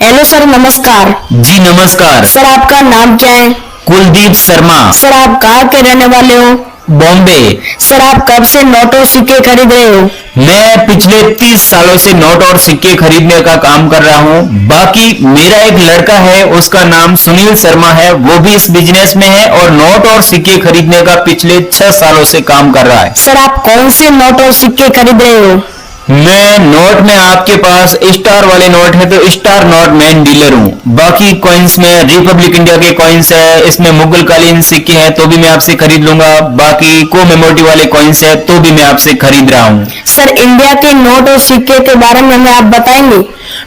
Hello sir, नमस्कार। जी नमस्कार। Sir, आपका नाम क्या है? कुलदीप शर्मा। सर, आप कहाँ के रहने वाले हो? बॉम्बे। सर, आप कब से नोट और सिक्के खरीद रहे हो? मैं पिछले 30 सालों से नोट और सिक्के खरीदने का काम कर रहा हूँ। बाकी मेरा एक लड़का है, उसका नाम सुनील शर्मा है, वो भी इस बिजनेस में है और नोट और सिक्के खरीदने का पिछले 6 सालों से काम कर रहा है। सर, आप कौन से नोट और सिक्के खरीद रहे हो? मैं नोट में आपके पास स्टार वाले नोट है तो स्टार नोट मेन डीलर हूँ। बाकी कॉइन्स में रिपब्लिक इंडिया के कॉइन्स है, इसमें मुगल कालीन सिक्के हैं तो भी मैं आपसे खरीद लूंगा। बाकी कोमेमोरेटिव वाले कॉइन्स है तो भी मैं आपसे खरीद रहा हूँ। सर, इंडिया के नोट और सिक्के के बारे में हमें आप बताएंगे?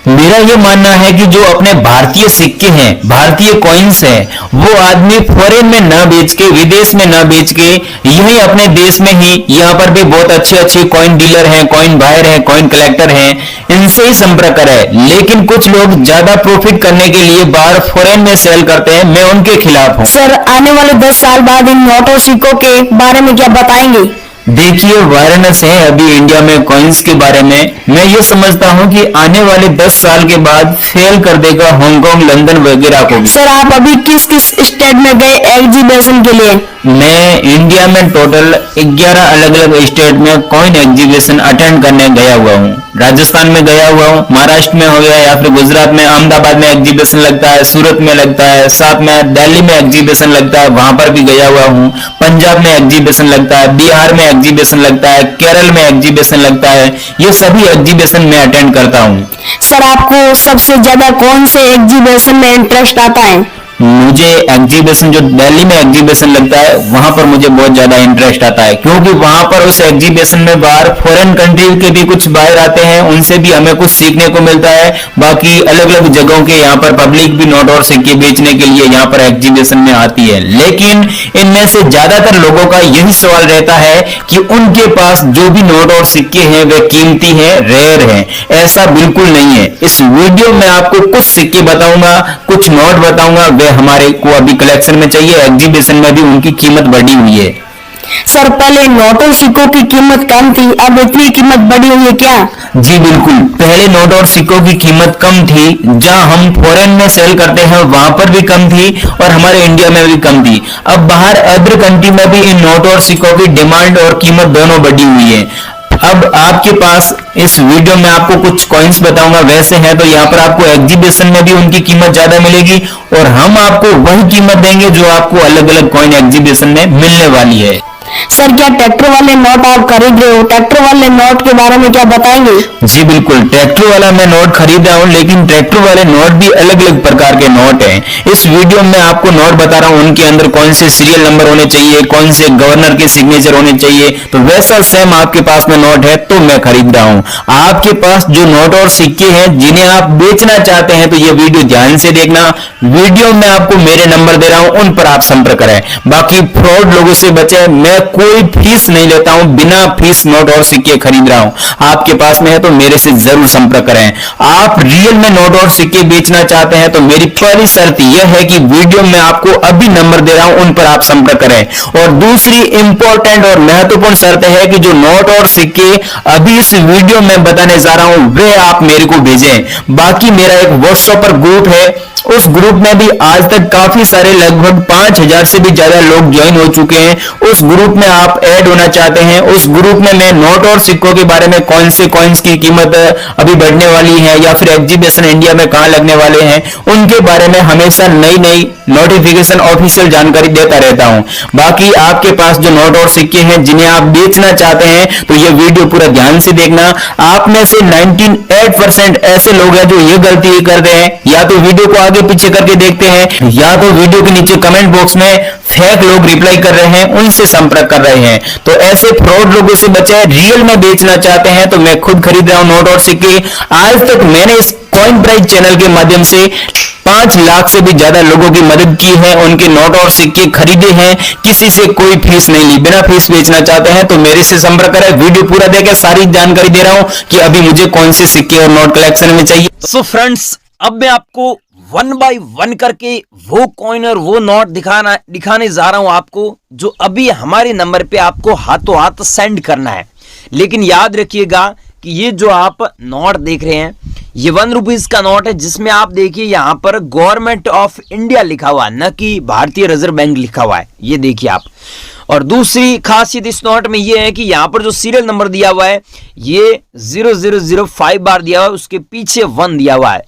मेरा ये मानना है कि जो अपने भारतीय सिक्के हैं, भारतीय कॉइन्स हैं, वो आदमी फॉरेन में न बेच के, विदेश में न बेच के, यही अपने देश में ही, यहाँ पर भी बहुत अच्छे अच्छे कॉइन डीलर हैं, कॉइन बायर हैं, कॉइन कलेक्टर हैं, इनसे ही संपर्क करें। लेकिन कुछ लोग ज्यादा प्रॉफिट करने के लिए बाहर फॉरेन में सेल करते हैं, मैं उनके खिलाफ हूँ। सर, आने वाले 10 साल बाद इन नोट और सिक्कों के बारे में क्या बताएंगे? देखिए, वायरनेस है अभी इंडिया में कॉइन्स के बारे में। मैं ये समझता हूँ कि आने वाले 10 साल के बाद फेल कर देगा हांगकांग, लंदन वगैरह को भी। सर, आप अभी किस किस स्टेट में गए एग्जीबिशन के लिए? मैं इंडिया में टोटल 11 अलग अलग स्टेट में कॉइन एग्जीबिशन अटेंड करने गया हुआ हूँ। राजस्थान में गया हुआ हूँ, महाराष्ट्र में हो गया, या फिर गुजरात में अहमदाबाद में एग्जीबिशन लगता है, सूरत में लगता है, साथ में दिल्ली में एग्जीबिशन लगता है, वहां पर भी गया हुआ हूँ। पंजाब में एग्जीबिशन लगता है, बिहार में एग्जीबिशन लगता है, केरल में एग्जीबिशन लगता है। ये सभी एग्जीबिशन में अटेंड करता हूँ। सर, आपको सबसे ज्यादा कौन से एग्जीबिशन में इंटरेस्ट आता है? मुझे एग्जीबिशन, जो दिल्ली में एग्जीबिशन लगता है, वहां पर मुझे बहुत ज्यादा इंटरेस्ट आता है, क्योंकि वहां पर उस एग्जीबिशन में बाहर फॉरेन कंट्री के भी कुछ बाहर आते हैं, उनसे भी हमें कुछ सीखने को मिलता है। बाकी अलग अलग जगहों के यहाँ पर पब्लिक भी नोट और सिक्के बेचने के लिए यहाँ पर एग्जीबिशन में आती है। लेकिन इनमें से ज्यादातर लोगों का यही सवाल रहता है कि उनके पास जो भी नोट और सिक्के हैं वे कीमती हैं, रेयर हैं। ऐसा बिल्कुल नहीं है। इस वीडियो में आपको कुछ सिक्के बताऊंगा, कुछ नोट बताऊंगा, हमारे को अभी कलेक्शन में चाहिए, एग्जीबिशन में भी उनकी कीमत बढ़ी हुई है। सर, पहले नोट और सिक्कों की कीमत कम थी, अब इतनी कीमत बढ़ी हुई है क्या? जी बिल्कुल, पहले नोट और सिक्कों की कीमत कम थी। जहां हम फॉरेन में सेल करते हैं वहां पर भी कम थी और हमारे इंडिया में भी कम थी। अब बाहर अदर कंट्री में भी इन नोट और सिक्कों की डिमांड और कीमत दोनों बढ़ी हुई है। अब आपके पास इस वीडियो में आपको कुछ कॉइन्स बताऊंगा, वैसे हैं तो यहाँ पर आपको एग्जीबिशन में भी उनकी कीमत ज्यादा मिलेगी और हम आपको वही कीमत देंगे जो आपको अलग अलग कॉइन एग्जीबिशन में मिलने वाली है। सर, क्या ट्रैक्टर वाले नोट आप खरीद रहे हो? ट्रैक्टर वाले नोट के बारे में क्या बताएंगे? जी बिल्कुल, ट्रैक्टर वाला मैं नोट खरीद रहा हूँ, लेकिन ट्रैक्टर वाले नोट भी अलग अलग प्रकार के नोट हैं। इस वीडियो में आपको नोट बता रहा हूँ, उनके अंदर कौन से सीरियल नंबर होने चाहिए, कौन से गवर्नर के सिग्नेचर होने चाहिए, तो वैसा सेम आपके पास में नोट है तो मैं खरीद रहा हूँ। आपके पास जो नोट और सिक्के हैं जिन्हें आप बेचना चाहते हैं तो ये वीडियो ध्यान से देखना। वीडियो में आपको मेरे नंबर दे रहा हूँ, उन पर आप संपर्क करें। बाकी फ्रॉड लोगों से बचे। मैं कोई फीस नहीं लेता हूं, बिना फीस नोट और सिक्के खरीद रहा हूं। आपके पास में है तो मेरे से जरूर संपर्क करें। आप रियल में नोट और सिक्के बेचना चाहते हैं तो मेरी पहली शर्त यह है कि वीडियो में आपको अभी नंबर दे रहा हूं, उन पर आप संपर्क करें। और दूसरी इंपॉर्टेंट और महत्वपूर्ण शर्त है कि जो नोट और सिक्के अभी इस वीडियो में बताने जा रहा हूं वे आप मेरे को भेजें। बाकी मेरा एक व्हाट्सएप पर ग्रुप है, उस ग्रुप में भी आज तक काफी सारे लगभग 5000 से भी ज्यादा लोग ज्वाइन हो चुके हैं। उस ग्रुप में आप ऐड होना चाहते हैं, उस ग्रुप में मैं नोट और सिक्कों के बारे में, कौन से कॉइन्स की कीमत अभी बढ़ने वाली है या फिर एग्जीबिशन इंडिया में कहां लगने वाले हैं, उनके बारे में हमेशा नई नई नोटिफिकेशन, ऑफिशियल जानकारी देता रहता हूं। बाकी आपके पास जो नोट और सिक्के हैं जिन्हें आप बेचना चाहते हैं तो ये वीडियो पूरा ध्यान से देखना। आप में से 98% ऐसे लोग हैं जो ये गलती कर रहे हैं, या तो वीडियो को आगे पीछे करके देखते हैं या तो वीडियो के नीचे कमेंट बॉक्स में फेक लोग रिप्लाई कर रहे हैं, उनसे संपर्क कर रहे हैं। तो ऐसे फ्रॉड लोगों से बचे। रियल में बेचना चाहते हैं तो मैं खुद खरीद रहा हूं नोट और सिक्के। आज तक मैंने इस कॉइन प्राइस चैनल के माध्यम से 5 लाख से भी ज्यादा लोगों की मदद की है, उनके नोट और सिक्के खरीदे हैं, किसी से कोई फीस नहीं ली। बिना फीस बेचना चाहते हैं तो मेरे से संपर्क करें। वीडियो पूरा देखें, सारी जानकारी दे रहा हूं कि अभी मुझे कौन से सिक्के और नोट कलेक्शन में चाहिए। सो फ्रेंड्स, अब मैं आपको 1 बाय 1 करके वो कॉइन और वो नोट दिखाने जा रहा हूं आपको, जो अभी हमारे नंबर पे आपको हाथों हाथ सेंड करना है। लेकिन याद रखिएगा कि ये जो आप नोट देख रहे हैं ये 1 रुपीज का नोट है, जिसमें आप देखिए यहाँ पर गवर्नमेंट ऑफ इंडिया लिखा हुआ है, न कि भारतीय रिजर्व बैंक लिखा हुआ है। ये देखिए आप। और दूसरी खासियत इस नोट में ये है कि यहाँ पर जो सीरियल नंबर दिया हुआ है ये 0005 बार दिया हुआ है, उसके पीछे 1 दिया हुआ है।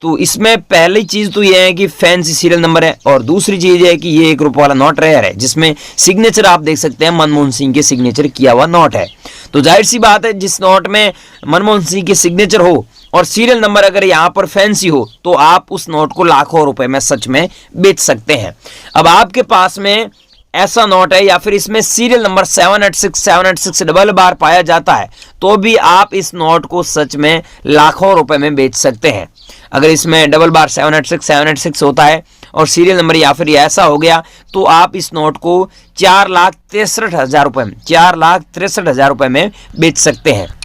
तो इसमें पहली चीज तो ये है कि फैंसी सीरियल नंबर है, और दूसरी चीज है कि ये 1 रुपये वाला नोट रेयर है, जिसमें सिग्नेचर आप देख सकते हैं मनमोहन सिंह के सिग्नेचर किया हुआ नोट है। तो जाहिर सी बात है जिस नोट में मनमोहन सिंह के सिग्नेचर हो और सीरियल नंबर अगर यहाँ पर फैंसी हो तो आप उस नोट को लाखों रुपए में सच में बेच सकते हैं। अब आपके पास में ऐसा नोट है या फिर इसमें सीरियल नंबर 786 डबल बार पाया जाता है तो भी आप इस नोट को सच में लाखों रुपए में बेच सकते हैं। अगर इसमें डबल बार 786 होता है और सीरियल नंबर या फिर ऐसा हो गया तो आप इस नोट को 4,63,000 रुपए में 4,63,000 रुपए में बेच सकते हैं।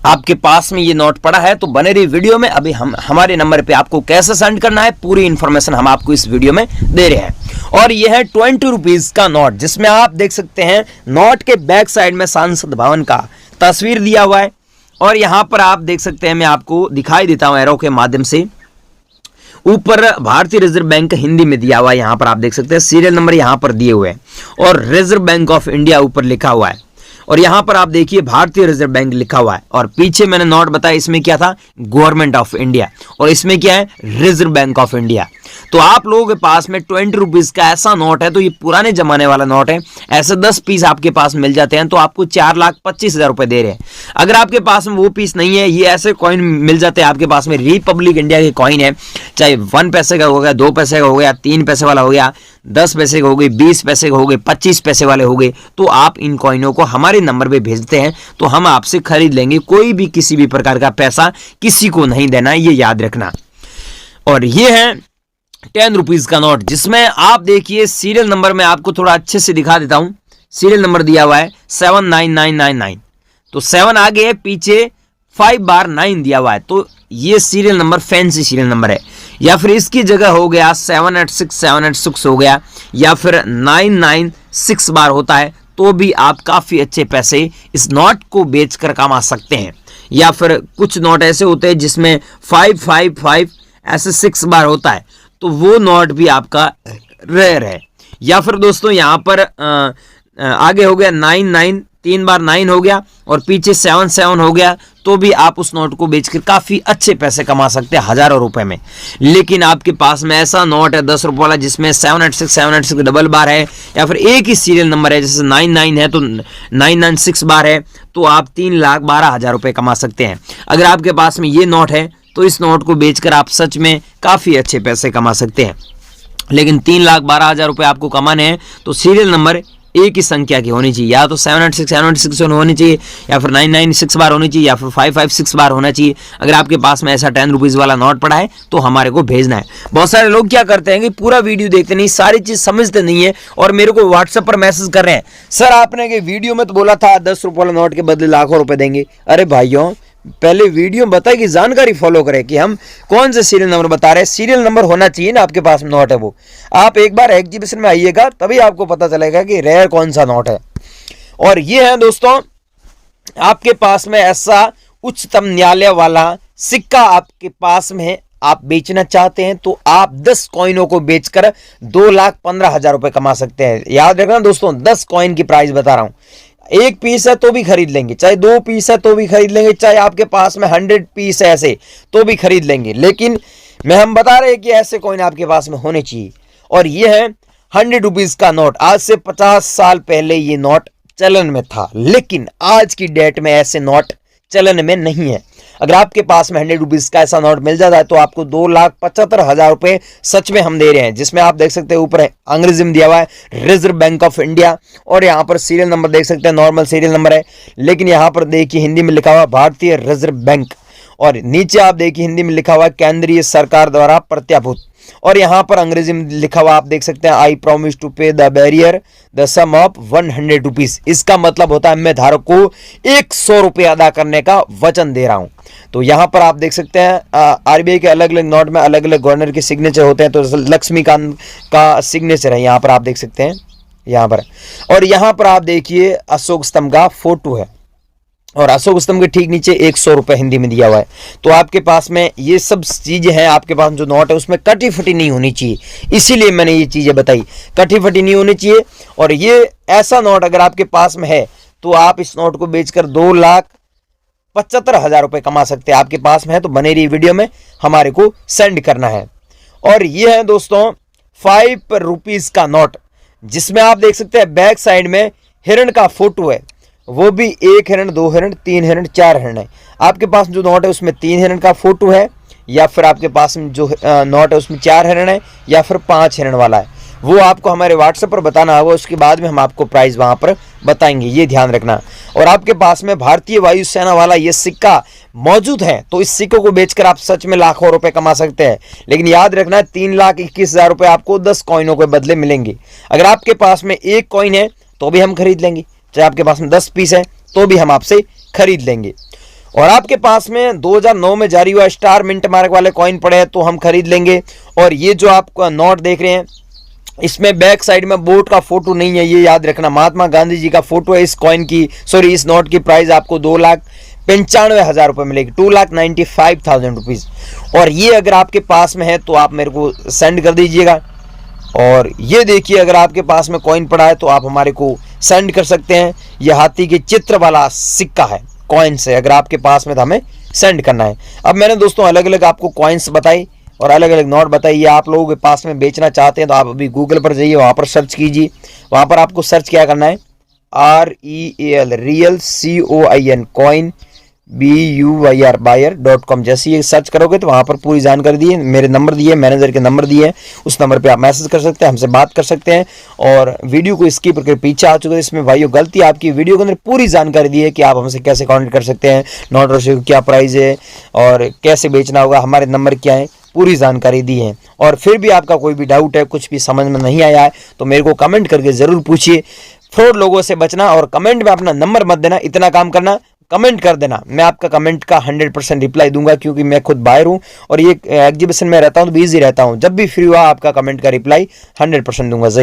आपके पास में ये नोट पड़ा है तो बने रही वीडियो में। अभी हम हमारे नंबर पे आपको कैसे सेंड करना है पूरी इंफॉर्मेशन हम आपको इस वीडियो में दे रहे हैं। और यह है 20 रुपीज का नोट, जिसमें आप देख सकते हैं नोट के बैक साइड में सांसद भवन का तस्वीर दिया हुआ है। और यहां पर आप देख सकते हैं, मैं आपको दिखाई देता हूं एरो के माध्यम से, ऊपर भारतीय रिजर्व बैंक हिंदी में दिया हुआ है। यहां पर आप देख सकते हैं सीरियल नंबर यहां पर दिए हुए हैं और रिजर्व बैंक ऑफ इंडिया ऊपर लिखा हुआ है। और यहां पर आप देखिए भारतीय रिजर्व बैंक लिखा हुआ है और पीछे मैंने नोट बताया इसमें क्या था, गवर्नमेंट ऑफ इंडिया, और इसमें क्या है, रिजर्व बैंक ऑफ इंडिया। तो आप लोगों के पास में 20 रुपीज का ऐसा नोट है तो ये पुराने जमाने वाला नोट है। ऐसे 10 पीस आपके पास मिल जाते हैं तो आपको 4,25,000 रुपए दे रहे हैं। अगर आपके पास में वो पीस नहीं है, ये ऐसे कॉइन मिल जाते हैं आपके पास में, रिपब्लिक इंडिया के कॉइन है, चाहे 1 पैसे का हो गया, 2 पैसे का हो गया, 3 पैसे वाला हो गया, 10 पैसे का हो गए, 20 पैसे का हो गए, 25 पैसे वाले हो गए, तो आप इन कॉइनों को हमारे नंबर पे भेजते हैं तो हम आपसे खरीद लेंगे। कोई भी किसी भी प्रकार का पैसा किसी को नहीं देना, ये याद रखना। और ये है 10 रुपीज का नोट, जिसमें आप देखिए सीरियल नंबर में आपको थोड़ा अच्छे से दिखा देता हूं। सीरियल नंबर दिया हुआ है 79999, तो 7 आगे है, पीछे 5 बार 9 दिया हुआ है, तो ये serial number fancy serial number है। या फिर इसकी जगह हो गया 786 हो गया, या फिर 996 बार होता है तो भी आप काफी अच्छे पैसे इस नोट को बेचकर कमा सकते हैं। या फिर कुछ नोट ऐसे होते हैं जिसमें 555 ऐसे 6 बार होता है तो वो नोट भी आपका रेयर है। या फिर दोस्तों यहाँ पर आगे हो गया 99, 3 बार 9 हो गया और पीछे 77 हो गया तो भी आप उस नोट को बेचकर काफी अच्छे पैसे कमा सकते हैं, हजारों रुपए में। लेकिन आपके पास में ऐसा नोट है 10 रुपए वाला जिसमें 786 डबल बार है, या फिर एक ही सीरियल नंबर है, जैसे 99 है तो 996 बार है, तो आप 3,12,000 रुपए कमा सकते हैं। अगर आपके पास में ये नोट है तो इस नोट को बेचकर आप सच में काफी अच्छे पैसे कमा सकते हैं। लेकिन 3,12,000 रुपए आपको कमाने हैं तो सीरियल नंबर एक ही संख्या की होनी चाहिए, या तो 786 होनी चाहिए, या फिर 996 बार होनी चाहिए, या फिर 556 बार होना चाहिए। अगर आपके पास में ऐसा 10 रुपीज वाला नोट पड़ा है तो हमारे को भेजना है। बहुत सारे लोग क्या करते हैं कि पूरा वीडियो देखते नहीं, सारी चीज समझते नहीं है और मेरे को व्हाट्सएप पर मैसेज कर रहे हैं, सर आपने कि वीडियो में तो बोला था 10 रुपये वाला नोट के बदले लाखों रुपए देंगे। अरे भाइयों, पहले वीडियो में बताए कि जानकारी फॉलो करें कि हम कौन से सीरियल नंबर बता रहे हैं। सीरियल नंबर होना चाहिए ना आपके पास नोट है वो। आप एक बार एग्जीबिशन में आइएगा तभी आपको पता चलेगा कि रेयर कौन सा नोट है। और ये है दोस्तों, आपके पास में ऐसा उच्चतम न्यायालय वाला सिक्का आपके पास में आप बेचना चाहते हैं तो आप 10 कॉइनों को बेचकर 2,15,000 रुपए कमा सकते हैं। याद रखना दोस्तों, 10 कॉइन की प्राइस बता रहा हूं। 1 पीस है तो भी खरीद लेंगे, चाहे 2 पीस है तो भी खरीद लेंगे, चाहे आपके पास में 100 पीस है ऐसे तो भी खरीद लेंगे। लेकिन हम बता रहे हैं कि ऐसे कॉइन आपके पास में होने चाहिए। और ये है 100 रुपीज का नोट। आज से 50 साल पहले ये नोट चलन में था, लेकिन आज की डेट में ऐसे नोट चलन में नहीं है। अगर आपके पास में 100 रुपीज का ऐसा नोट मिल जाता है तो आपको 2,75,000 रुपए सच में हम दे रहे हैं, जिसमें आप देख सकते हैं ऊपर अंग्रेजी में दिया हुआ है रिजर्व बैंक ऑफ इंडिया, और यहाँ पर सीरियल नंबर देख सकते हैं, नॉर्मल सीरियल नंबर है, लेकिन यहाँ पर देखिए हिंदी में लिखा हुआ भारतीय रिजर्व बैंक, और नीचे आप देखिए हिंदी में लिखा हुआ केंद्रीय सरकार द्वारा प्रत्याभूत, और यहाँ पर अंग्रेजी में लिखा हुआ आप देख सकते हैं I promise to pay the bearer the sum of 100 rupees. इसका मतलब होता है मैं धारक को 100 रुपये अदा करने का वचन दे रहा हूं। तो यहाँ पर आप देख सकते हैं आरबीआई के अलग अलग नोट में अलग अलग गवर्नर के सिग्नेचर होते हैं, तो लक्ष्मीकांत का सिग्नेचर है यहाँ पर आप देख सकते हैं यहाँ पर। और यहाँ पर आप देखिए अशोक स्तंभ का फोटो है, और अशोक स्तंभ के ठीक नीचे 100 रुपए हिंदी में दिया हुआ है। तो आपके पास में ये सब चीजें हैं, आपके पास जो नोट है उसमें कटी फटी नहीं होनी चाहिए, इसीलिए मैंने ये चीजें बताई, कटी फटी नहीं होनी चाहिए। और ये ऐसा नोट अगर आपके पास में है तो आप इस नोट को बेचकर 2,75,000 रुपए कमा सकते हैं। आपके पास में है तो बने रही वीडियो में, हमारे को सेंड करना है। और ये है दोस्तों 5 रुपीज का नोट, जिसमें आप देख सकते हैं बैक साइड में हिरण का फोटो है, वो भी 1 हिरण, 2 हिरण, 3 हिरण, 4 हिरण है। आपके पास जो नोट है उसमें 3 हिरण का फोटो है, या फिर आपके पास में जो नोट है उसमें 4 हिरण है, या फिर 5 हिरण वाला है, वो आपको हमारे व्हाट्सएप पर बताना होगा। उसके बाद में हम आपको प्राइस वहां पर बताएंगे, ये ध्यान रखना। और आपके पास में भारतीय वायुसेना वाला ये सिक्का मौजूद है तो इस सिक्कों को बेचकर आप सच में लाखों रुपए कमा सकते हैं। लेकिन याद रखना 3,21,000 रुपए आपको 10 कॉइनों के बदले मिलेंगे। अगर आपके पास में 1 कॉइन है तो भी हम खरीद लेंगे, चाहे आपके पास में 10 पीस है तो भी हम आपसे खरीद लेंगे। और आपके पास में 2009 में जारी हुआ स्टार मिंट मार्क वाले कॉइन पड़े हैं तो हम खरीद लेंगे। और ये जो आप नोट देख रहे हैं इसमें बैक साइड में बोट का फोटो नहीं है, ये याद रखना, महात्मा गांधी जी का फोटो है। इस कॉइन की इस नोट की प्राइस आपको 2,95,000 रुपए मिलेगी, 2,95,000 रुपीज। और ये अगर आपके पास में है तो आप मेरे को सेंड कर दीजिएगा। और ये देखिए अगर आपके पास में कॉइन पड़ा है तो आप हमारे को सेंड कर सकते हैं। ये हाथी के चित्र वाला सिक्का है कॉइन से, अगर आपके पास में तो हमें सेंड करना है। अब मैंने दोस्तों अलग अलग आपको कॉइन्स बताई और अलग अलग नोट बताइए। आप लोगों के पास में बेचना चाहते हैं तो आप अभी गूगल पर जाइए, वहाँ पर सर्च कीजिए। वहाँ पर आपको सर्च क्या करना है, REAL real COIN coin BUYR buyer.com। जैसे ये सर्च करोगे तो वहाँ पर पूरी जानकारी दी है, मेरे नंबर दिए, मैनेजर के नंबर दिए हैं, उस नंबर पे आप मैसेज कर सकते हैं, हमसे बात कर सकते हैं। और वीडियो को स्किप करके पीछे आ चुके हैं, इसमें भाइयों गलती आपकी, वीडियो के अंदर पूरी जानकारी दी है कि आप हमसे कैसे कॉन्टेक्ट कर सकते हैं, नोट रशिद क्या प्राइस है और कैसे बेचना होगा, हमारे नंबर क्या है, पूरी जानकारी दी है। और फिर भी आपका कोई भी डाउट है, कुछ भी समझ में नहीं आया है तो मेरे को कमेंट करके ज़रूर पूछिए। फ्रॉड लोगों से बचना और कमेंट में अपना नंबर मत देना, इतना काम करना, कमेंट कर देना। मैं आपका कमेंट का 100% रिप्लाई दूंगा, क्योंकि मैं खुद बाहर हूं और ये एग्जीबिशन में रहता हूं तो बिजी रहता हूं। जब भी फ्री हुआ आपका कमेंट का रिप्लाई 100% दूंगा।